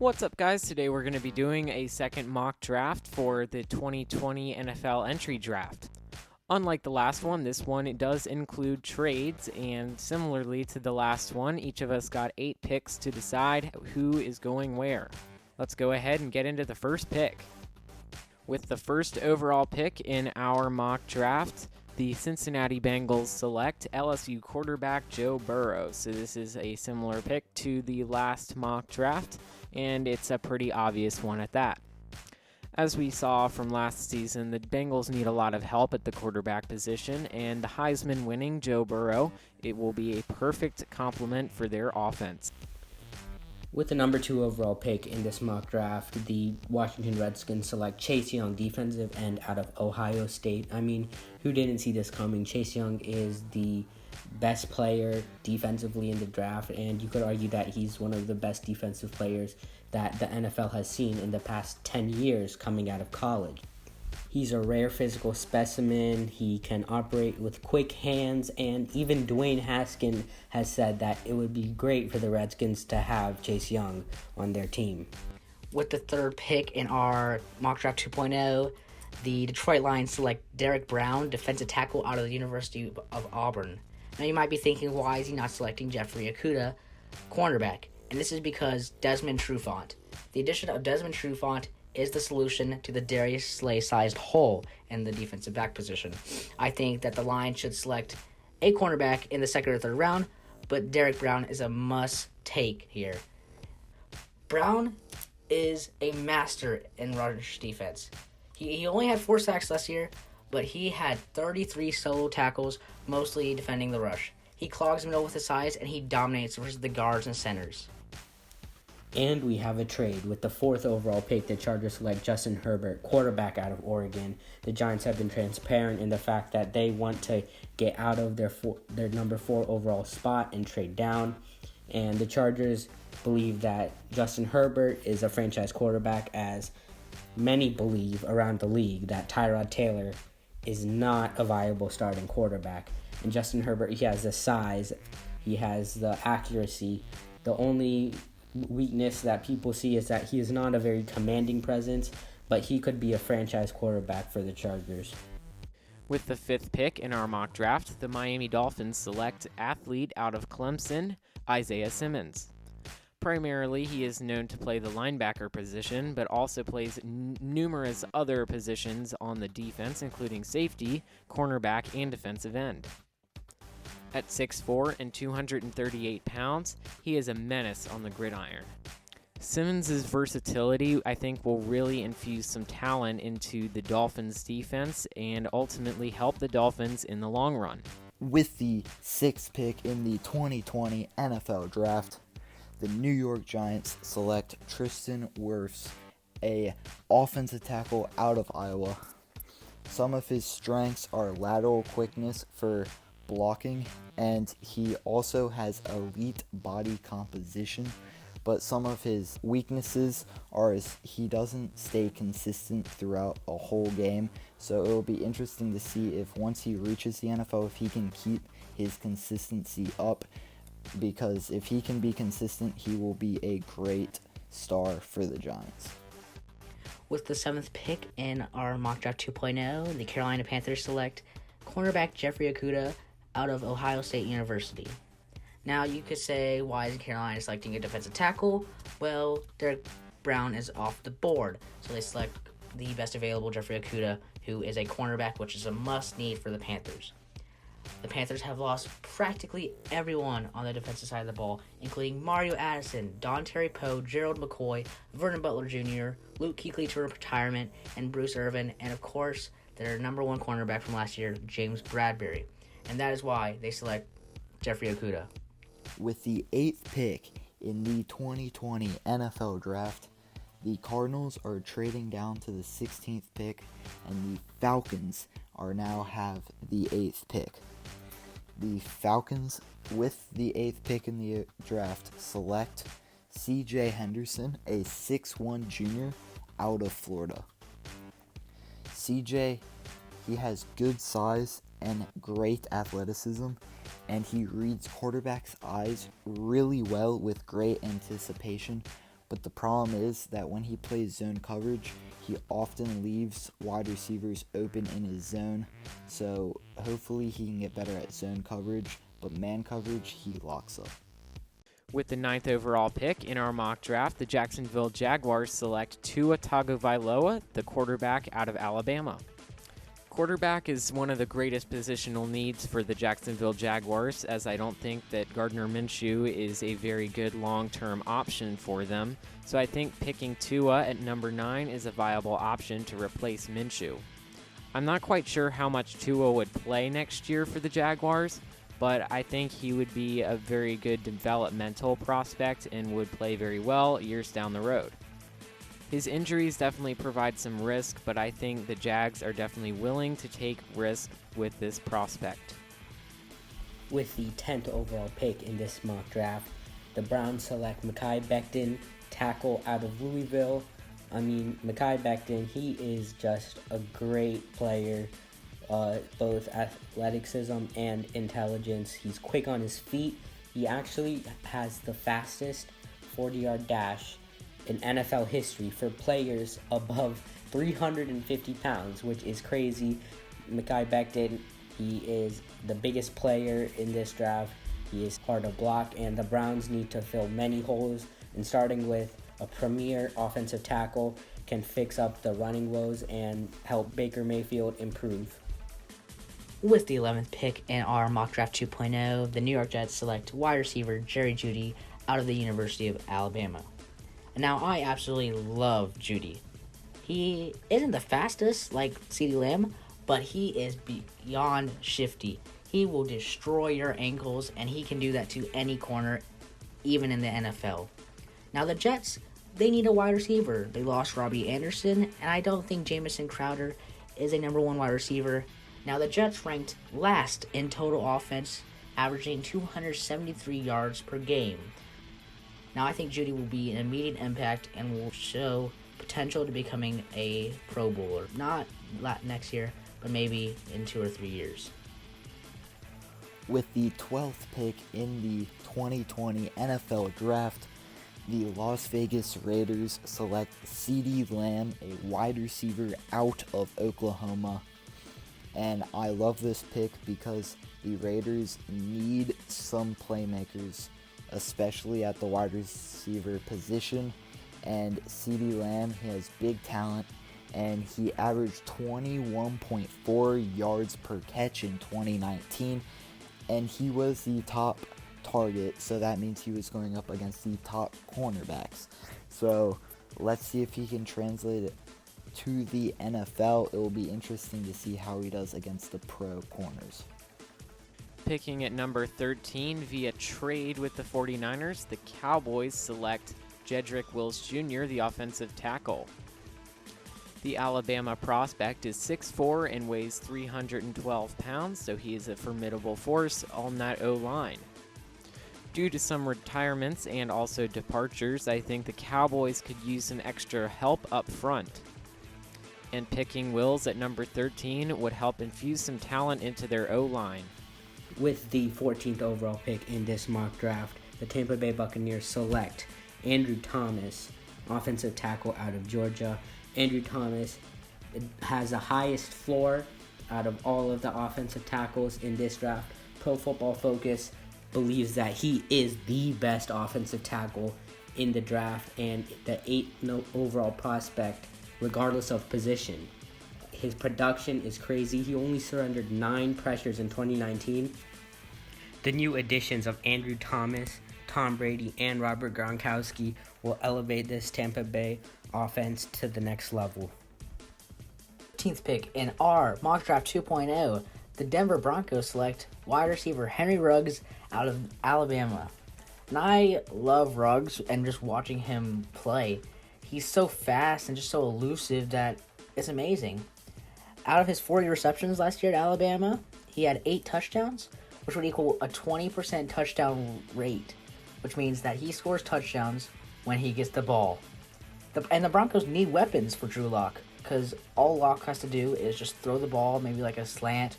What's up, guys? Today we're going to be doing a second mock draft for the 2020 NFL entry draft. Unlike the last one, this one it does include trades, and similarly to the last one, each of us got 8 picks to decide who is going where. Let's go ahead and get into the first pick. With the first overall pick in our mock draft, the Cincinnati Bengals select LSU quarterback Joe Burrow. So this is a similar pick to the last mock draft, and it's a pretty obvious one at that. As we saw from last season, the Bengals need a lot of help at the quarterback position, and the Heisman-winning Joe Burrow, it will be a perfect complement for their offense. With the number 2 overall pick in this mock draft, the Washington Redskins select Chase Young, defensive end out of Ohio State. I mean, who didn't see this coming? Chase Young is the best player defensively in the draft, and you could argue that he's one of the best defensive players that the NFL has seen in the past 10 years coming out of college. He's a rare physical specimen. He can operate with quick hands, and even Dwayne Haskins has said that it would be great for the Redskins to have Chase Young on their team. With the third pick in our mock draft 2.0, the Detroit Lions select Derek Brown, defensive tackle out of the University of Auburn. Now you might be thinking, why is he not selecting Jeffrey Okudah, cornerback? And this is because Desmond Trufant. The addition of Desmond Trufant is the solution to the Darius Slay-sized hole in the defensive back position. I think that the Lions should select a cornerback in the second or third round, but Derek Brown is a must-take here. Brown is a master in rush defense. He only had 4 sacks last year, but he had 33 solo tackles, mostly defending the rush. He clogs the middle with his size, and he dominates versus the guards and centers. And we have a trade. With the 4th overall pick, the Chargers select Justin Herbert, quarterback out of Oregon. The Giants have been transparent in the fact that they want to get out of their number 4 overall spot and trade down. And the Chargers believe that Justin Herbert is a franchise quarterback, as many believe around the league that Tyrod Taylor is not a viable starting quarterback. And Justin Herbert, he has the size, he has the accuracy. The only weakness that people see is that he is not a very commanding presence, but he could be a franchise quarterback for the Chargers. With the 5th pick in our mock draft, the Miami Dolphins select athlete out of Clemson, Isaiah Simmons. Primarily, he is known to play the linebacker position, but also plays numerous other positions on the defense, including safety, cornerback, and defensive end. At 6'4" and 238 pounds, he is a menace on the gridiron. Simmons' versatility, I think, will really infuse some talent into the Dolphins' defense and ultimately help the Dolphins in the long run. With the 6th pick in the 2020 NFL Draft, the New York Giants select Tristan Wirfs, a offensive tackle out of Iowa. Some of his strengths are lateral quickness for blocking, and he also has elite body composition, but some of his weaknesses are he doesn't stay consistent throughout a whole game. So it will be interesting to see if once he reaches the NFL, if he can keep his consistency up, because if he can be consistent, he will be a great star for the Giants. With the 7th pick in our mock draft 2.0, the Carolina Panthers select cornerback Jeffrey Okudah out of Ohio State University. Now, you could say, why is Carolina selecting a defensive tackle? Well, Derek Brown is off the board, so they select the best available, Jeffrey Okudah, who is a cornerback, which is a must-need for the Panthers. The Panthers have lost practically everyone on the defensive side of the ball, including Mario Addison, Don Terry Poe, Gerald McCoy, Vernon Butler Jr., Luke Kuechly to retirement, and Bruce Irvin, and of course, their number 1 cornerback from last year, James Bradbury. And that is why they select Jeffrey Okudah. With the 8th pick in the 2020 NFL Draft, the Cardinals are trading down to the 16th pick, and the Falcons now have the 8th pick. The Falcons, with the 8th pick in the draft, select C.J. Henderson, a 6'1" junior out of Florida. C.J., he has good size and great athleticism, and he reads quarterbacks' eyes really well with great anticipation, but the problem is that when he plays zone coverage, he often leaves wide receivers open in his zone. So hopefully he can get better at zone coverage, but man coverage, he locks up. With the 9th overall pick in our mock draft, the Jacksonville Jaguars select Tua Tagovailoa, the quarterback out of Alabama. Quarterback is one of the greatest positional needs for the Jacksonville Jaguars, as I don't think that Gardner Minshew is a very good long-term option for them. So I think picking Tua at number 9 is a viable option to replace Minshew. I'm not quite sure how much Tua would play next year for the Jaguars, but I think he would be a very good developmental prospect and would play very well years down the road. His injuries definitely provide some risk, but I think the Jags are definitely willing to take risk with this prospect. With the 10th overall pick in this mock draft, the Browns select Mekhi Becton, tackle out of Louisville. Mekhi Becton, he is just a great player, both athleticism and intelligence. He's quick on his feet. He actually has the fastest 40-yard dash in NFL history for players above 350 pounds, which is crazy. Mekhi Becton, he is the biggest player in this draft. He is hard to block, and the Browns need to fill many holes, and starting with a premier offensive tackle can fix up the running woes and help Baker Mayfield improve. With the 11th pick in our mock draft 2.0, the New York Jets select wide receiver Jerry Jeudy out of the University of Alabama. Now, I absolutely love Jeudy. He isn't the fastest like CeeDee Lamb, but he is beyond shifty. He will destroy your ankles, and he can do that to any corner, even in the NFL. Now, the Jets, they need a wide receiver. They lost Robbie Anderson, and I don't think Jamison Crowder is a number 1 wide receiver. Now, the Jets ranked last in total offense, averaging 273 yards per game. Now, I think Jeudy will be an immediate impact and will show potential to becoming a Pro Bowler. Not next year, but maybe in 2 or 3 years. With the 12th pick in the 2020 NFL Draft, the Las Vegas Raiders select CeeDee Lamb, a wide receiver out of Oklahoma. And I love this pick because the Raiders need some playmakers, especially at the wide receiver position. And CeeDee Lamb, he has big talent, and he averaged 21.4 yards per catch in 2019, and he was the top target, so that means he was going up against the top cornerbacks. So let's see if he can translate it to the NFL. It will be interesting to see how he does against the pro corners. Picking at number 13 via trade with the 49ers, the Cowboys select Jedrick Wills Jr., the offensive tackle. The Alabama prospect is 6'4" and weighs 312 pounds, so he is a formidable force on that O-line. Due to some retirements and also departures, I think the Cowboys could use some extra help up front. And picking Wills at number 13 would help infuse some talent into their O-line. With the 14th overall pick in this mock draft, the Tampa Bay Buccaneers select Andrew Thomas, offensive tackle out of Georgia. Andrew Thomas has the highest floor out of all of the offensive tackles in this draft. Pro Football Focus believes that he is the best offensive tackle in the draft and the 8th overall prospect, regardless of position. His production is crazy. He only surrendered 9 pressures in 2019. The new additions of Andrew Thomas, Tom Brady, and Robert Gronkowski will elevate this Tampa Bay offense to the next level. 15th pick in our mock draft 2.0, the Denver Broncos select wide receiver Henry Ruggs out of Alabama. And I love Ruggs, and just watching him play, he's so fast and just so elusive that it's amazing. Out of his 40 receptions last year at Alabama, he had 8 touchdowns, which would equal a 20% touchdown rate, which means that he scores touchdowns when he gets the ball. And the Broncos need weapons for Drew Lock, because all Lock has to do is just throw the ball, maybe like a slant,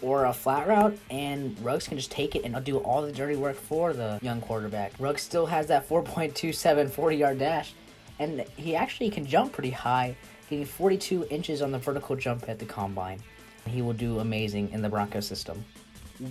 or a flat route, and Ruggs can just take it and do all the dirty work for the young quarterback. Ruggs still has that 4.27 40-yard dash, and he actually can jump pretty high, getting 42 inches on the vertical jump at the combine. He will do amazing in the Broncos system.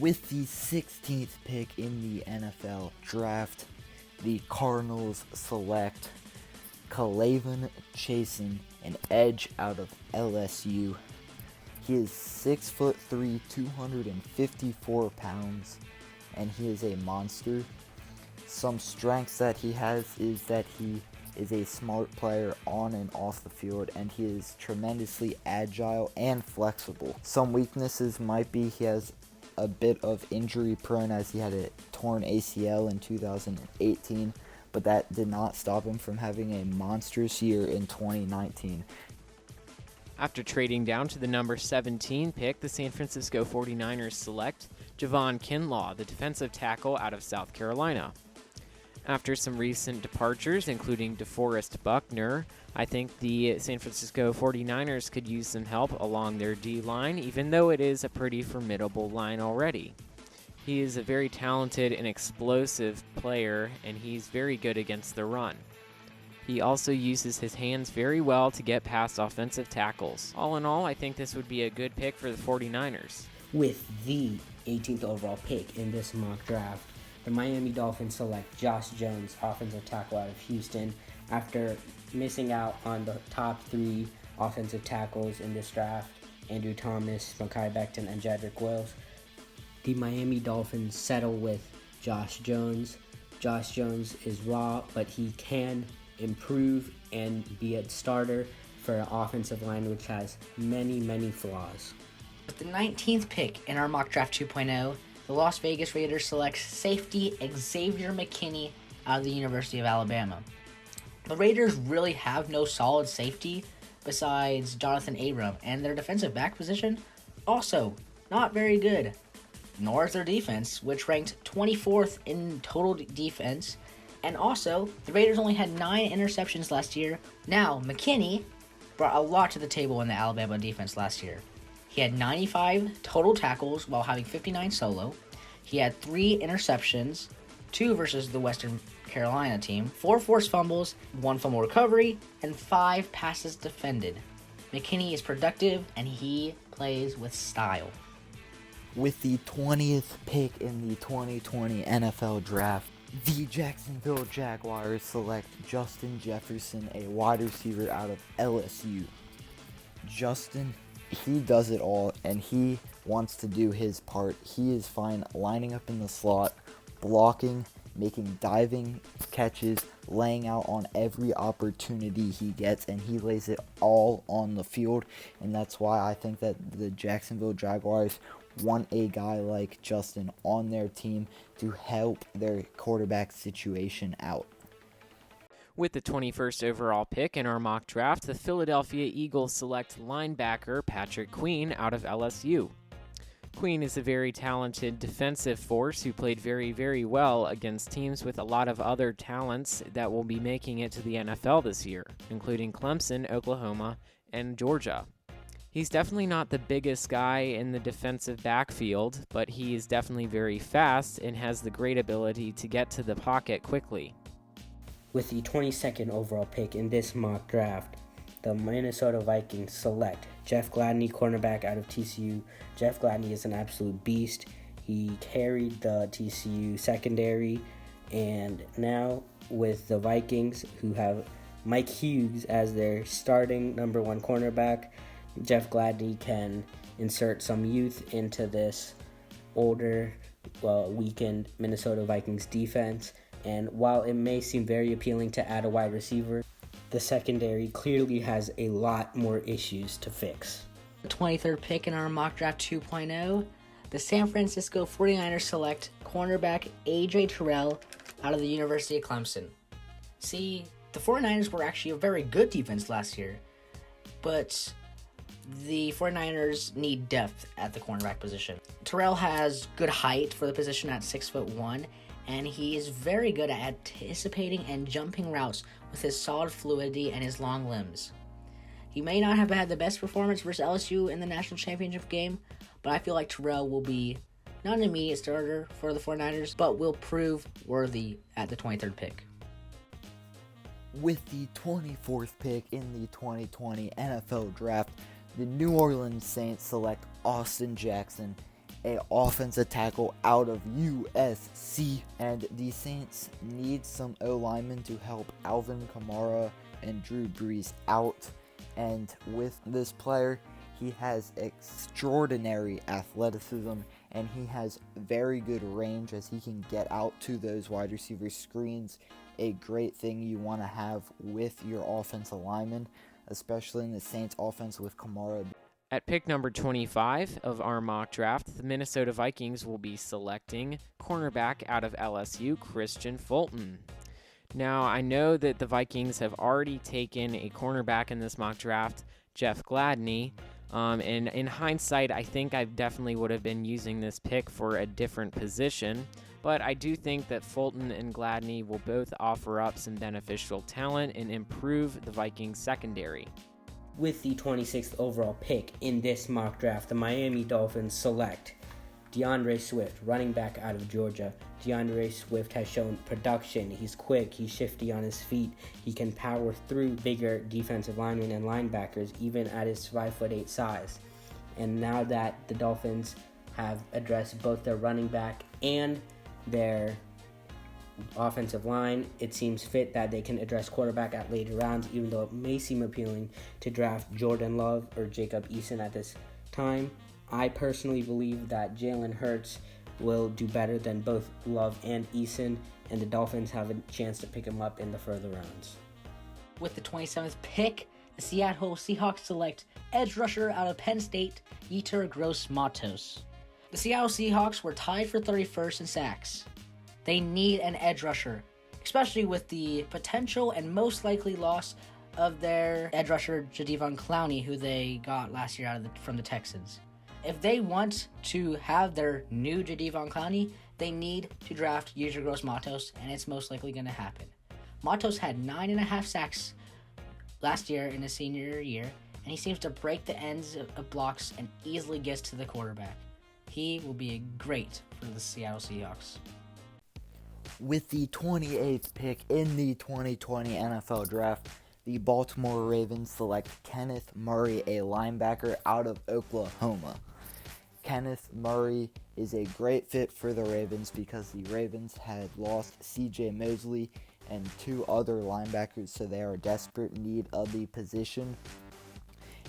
With the 16th pick in the NFL draft, the Cardinals select K'Lavon Chaisson, an edge out of LSU. He is 6'3", 254 pounds, and he is a monster. Some strengths that he has is that he is a smart player on and off the field, and he is tremendously agile and flexible. Some weaknesses might be he has a bit of injury prone, as he had a torn ACL in 2018, but that did not stop him from having a monstrous year in 2019. After trading down to the number 17 pick, the San Francisco 49ers select Javon Kinlaw, the defensive tackle out of South Carolina. After some recent departures, including DeForest Buckner, I think the San Francisco 49ers could use some help along their D-line, even though it is a pretty formidable line already. He is a very talented and explosive player, and he's very good against the run. He also uses his hands very well to get past offensive tackles. All in all, I think this would be a good pick for the 49ers. With the 18th overall pick in this mock draft, the Miami Dolphins select Josh Jones, offensive tackle out of Houston. After missing out on the top 3 offensive tackles in this draft, Andrew Thomas, Mekhi Becton, and Jedrick Wills, the Miami Dolphins settle with Josh Jones. Josh Jones is raw, but he can improve and be a starter for an offensive line which has many, many flaws. With the 19th pick in our mock draft 2.0, the Las Vegas Raiders select safety Xavier McKinney out of the University of Alabama. The Raiders really have no solid safety besides Jonathan Abram, and their defensive back position also not very good. Nor is their defense, which ranked 24th in total defense. And also, the Raiders only had 9 interceptions last year. Now, McKinney brought a lot to the table in the Alabama defense last year. He had 95 total tackles while having 59 solo. He had 3 interceptions, 2 versus the Western Carolina team, 4 forced fumbles, 1 fumble recovery, and 5 passes defended. McKinney is productive, and he plays with style. With the 20th pick in the 2020 NFL Draft, the Jacksonville Jaguars select Justin Jefferson, a wide receiver out of LSU. Justin, he does it all, and he wants to do his part. He is fine lining up in the slot, blocking, making diving catches, laying out on every opportunity he gets, and he lays it all on the field. And that's why I think that the Jacksonville Jaguars want a guy like Justin on their team to help their quarterback situation out. With the 21st overall pick in our mock draft, the Philadelphia Eagles select linebacker Patrick Queen out of LSU. Queen is a very talented defensive force who played very, very well against teams with a lot of other talents that will be making it to the NFL this year, including Clemson, Oklahoma, and Georgia. He's definitely not the biggest guy in the defensive backfield, but he is definitely very fast and has the great ability to get to the pocket quickly. With the 22nd overall pick in this mock draft, the Minnesota Vikings select Jeff Gladney, cornerback out of TCU. Jeff Gladney is an absolute beast. He carried the TCU secondary, and now with the Vikings, who have Mike Hughes as their starting number 1 cornerback, Jeff Gladney can insert some youth into this older, weakened Minnesota Vikings defense. And while it may seem very appealing to add a wide receiver, the secondary clearly has a lot more issues to fix. The 23rd pick in our mock draft 2.0, the San Francisco 49ers select cornerback A.J. Terrell out of the University of Clemson. See, the 49ers were actually a very good defense last year, but the 49ers need depth at the cornerback position. Terrell has good height for the position at 6'1", and he is very good at anticipating and jumping routes with his solid fluidity and his long limbs. He may not have had the best performance versus LSU in the national championship game, but I feel like Terrell will be not an immediate starter for the 49ers, but will prove worthy at the 23rd pick. With the 24th pick in the 2020 NFL Draft, the New Orleans Saints select Austin Jackson, a offensive tackle out of USC. And the Saints need some O-linemen to help Alvin Kamara and Drew Brees out. And with this player, he has extraordinary athleticism and he has very good range as he can get out to those wide receiver screens. A great thing you want to have with your offensive lineman, especially in the Saints offense with Kamara. At pick number 25 of our mock draft, the Minnesota Vikings will be selecting cornerback out of LSU, Christian Fulton. Now, I know that the Vikings have already taken a cornerback in this mock draft, Jeff Gladney. And in hindsight, I think I definitely would have been using this pick for a different position. But I do think that Fulton and Gladney will both offer up some beneficial talent and improve the Vikings secondary. With the 26th overall pick in this mock draft, the Miami Dolphins select DeAndre Swift, running back out of Georgia. DeAndre Swift has shown production. He's quick, he's shifty on his feet. He can power through bigger defensive linemen and linebackers, even at his 5'8" size. And now that the Dolphins have addressed both their running back and their offensive line, it seems fit that they can address quarterback at later rounds, even though it may seem appealing to draft Jordan Love or Jacob Eason at this time. I personally believe that Jalen Hurts will do better than both Love and Eason, and the Dolphins have a chance to pick him up in the further rounds. With the 27th pick, the Seattle Seahawks select edge rusher out of Penn State, Yetur Gross-Matos. The Seattle Seahawks were tied for 31st in sacks. They need an edge rusher, especially with the potential and most likely loss of their edge rusher, Jadeveon Clowney, who they got last year from the Texans. If they want to have their new Jadeveon Clowney, they need to draft Yetur Gross-Matos, and it's most likely going to happen. Matos had 9.5 sacks last year in his senior year, and he seems to break the ends of blocks and easily gets to the quarterback. He will be great for the Seattle Seahawks. With the 28th pick in the 2020 NFL Draft, the Baltimore Ravens select Kenneth Murray, a linebacker out of Oklahoma. Kenneth Murray is a great fit for the Ravens because the Ravens had lost C.J. Mosley and 2 other linebackers, so they are in desperate need of the position.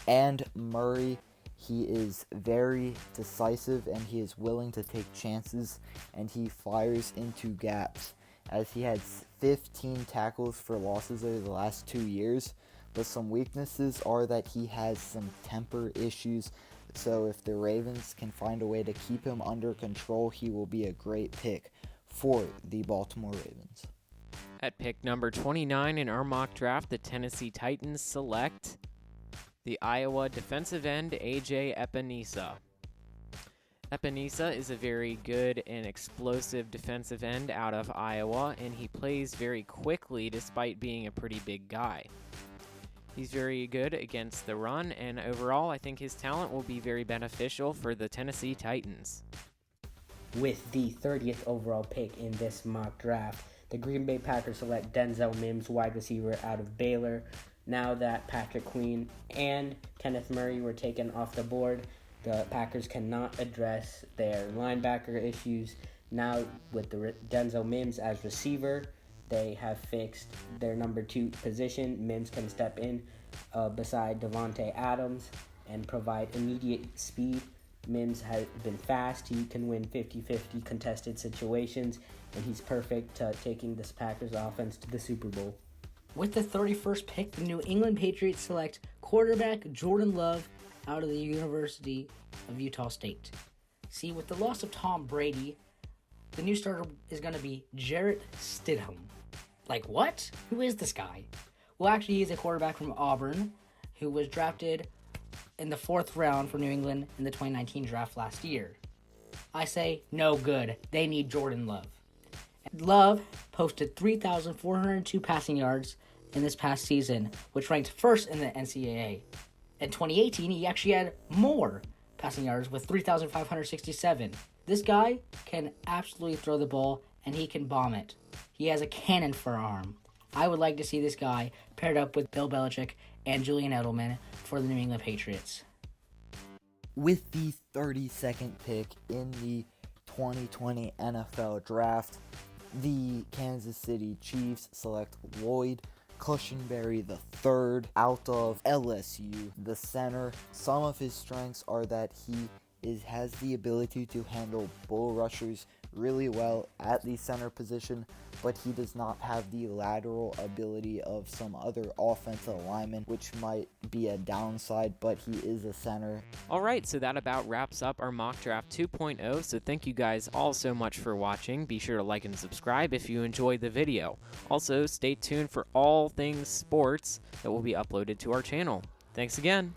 And Murray, he is very decisive and he is willing to take chances and he fires into gaps, as he had 15 tackles for losses over the last 2 years. But some weaknesses are that he has some temper issues, so if the Ravens can find a way to keep him under control, he will be a great pick for the Baltimore Ravens. At pick number 29 in our mock draft, the Tennessee Titans select the Iowa defensive end, A.J. Epinesa. Epinesa is a very good and explosive defensive end out of Iowa, and he plays very quickly despite being a pretty big guy. He's very good against the run, and overall, I think his talent will be very beneficial for the Tennessee Titans. With the 30th overall pick in this mock draft, the Green Bay Packers select Denzel Mims, wide receiver out of Baylor. Now that Patrick Queen and Kenneth Murray were taken off the board, the Packers cannot address their linebacker issues. Now with the Denzel Mims as receiver, they have fixed their number 2 position. Mims can step in beside Devontae Adams and provide immediate speed. Mims has been fast. He can win 50-50 contested situations, and he's perfect to taking this Packers offense to the Super Bowl. With the 31st pick, the New England Patriots select quarterback Jordan Love out of the University of Utah State. See, with the loss of Tom Brady, the new starter is going to be Jarrett Stidham. Like, what? Who is this guy? Well, actually, he's a quarterback from Auburn who was drafted in the 4th round for New England in the 2019 draft last year. I say, no good. They need Jordan Love. Love posted 3,402 passing yards in this past season, which ranked first in the NCAA. In 2018, he actually had more passing yards with 3,567. This guy can absolutely throw the ball, and he can bomb it. He has a cannon for an arm. I would like to see this guy paired up with Bill Belichick and Julian Edelman for the New England Patriots. With the 32nd pick in the 2020 NFL Draft, the Kansas City Chiefs select Lloyd Cushenberry III out of LSU, the center. Some of his strengths are that he has the ability to handle bull rushers really well at the center position, but he does not have the lateral ability of some other offensive linemen, which might be a downside, but he is a center. All right, so that about wraps up our mock draft 2.0. So thank you guys all so much for watching. Be sure to like and subscribe if you enjoyed the video. Also, stay tuned for all things sports that will be uploaded to our channel. Thanks again.